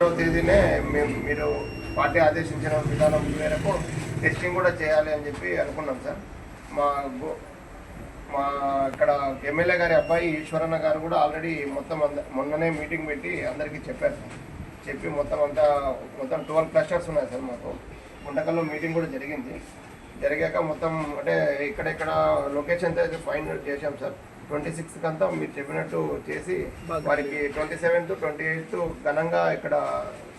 28వ తేదీనే మీరు పార్టీ ఆదేశించిన విధానం మేరకు టెస్టింగ్ కూడా చేయాలి అని చెప్పి అనుకున్నాం సార్. మా మా ఇక్కడ ఎమ్మెల్యే గారి అబ్బాయి ఈశ్వరన్న గారు కూడా ఆల్రెడీ మొన్ననే మీటింగ్ పెట్టి అందరికీ చెప్పారు సార్. చెప్పి మొత్తం 12 క్లస్టర్స్ ఉన్నాయి సార్. మాకు గుంటకల్లో మీటింగ్ కూడా జరిగాక మొత్తం అంటే ఇక్కడెక్కడ లొకేషన్స్ అయితే ఫైండ్ చేశాం సార్. 26th అంతా మీరు చెప్పినట్టు చేసి వారికి 27th 28th ఘనంగా ఇక్కడ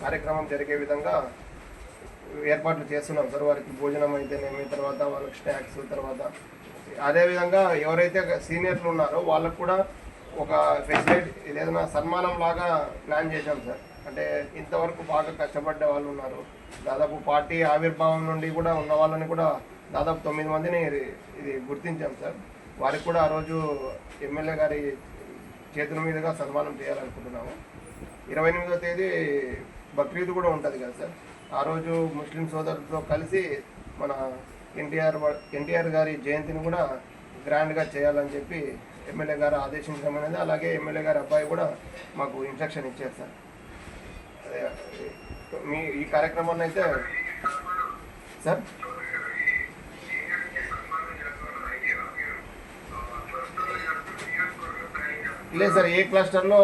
కార్యక్రమం జరిగే విధంగా ఏర్పాట్లు చేస్తున్నాం సార్. వారికి భోజనం అయితేనేమి, తర్వాత వాళ్ళకి స్నాక్స్, తర్వాత అదేవిధంగా ఎవరైతే సీనియర్లు ఉన్నారో వాళ్ళకు కూడా ఒక ఫెసిలిటీ ఏదైనా సన్మానం లాగా ప్లాన్ చేశాం సార్. అంటే ఇంతవరకు బాగా కష్టపడ్డ వాళ్ళు ఉన్నారు. దాదాపు పార్టీ ఆవిర్భావం నుండి కూడా ఉన్న వాళ్ళని కూడా దాదాపు 9 మందిని ఇది గుర్తించాం సార్. వారికి కూడా ఆ రోజు ఎమ్మెల్యే గారి చేతుల మీదుగా సన్మానం చేయాలనుకుంటున్నాము. 28వ తేదీ బక్రీద్ కూడా ఉంటుంది కదా సార్. ఆ రోజు ముస్లిం సోదరులతో కలిసి మన ఎన్టీఆర్ గారి జయంతిని కూడా గ్రాండ్గా చేయాలని చెప్పి ఎమ్మెల్యే గారు ఆదేశించడం అనేది, అలాగే ఎమ్మెల్యే గారి అబ్బాయి కూడా మాకు ఇన్స్ట్రక్షన్ ఇచ్చారు సార్. అదే మీ ఈ కార్యక్రమాన్ని అయితే సార్ లేదు సార్. ఏ క్లస్టర్లో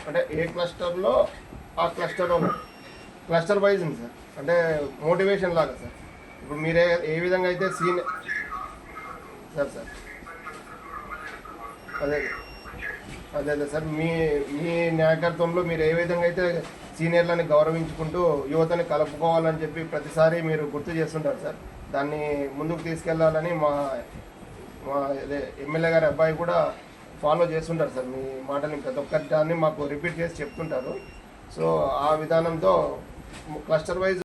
అంటే ఆ క్లస్టర్ వైజ్ ఉంది సార్. అంటే మోటివేషన్ లాగా సార్. ఇప్పుడు మీరే ఏ విధంగా అయితే సార్ అదే సార్ మీ నాయకత్వంలో మీరు ఏ విధంగా అయితే సీనియర్లని గౌరవించుకుంటూ యువతని కలుపుకోవాలని చెప్పి ప్రతిసారి మీరు గుర్తు చేస్తుంటారు సార్. దాన్ని ముందుకు తీసుకెళ్లాలని మా ఎమ్మెల్యే గారి అబ్బాయి కూడా ఫాలో చేస్తుంటారు సార్. మీ మాటని ప్రతి ఒక్కరి దాన్ని మాకు రిపీట్ చేసి చెప్తుంటారు. సో ఆ విధానంతో క్లస్టర్ వైజ్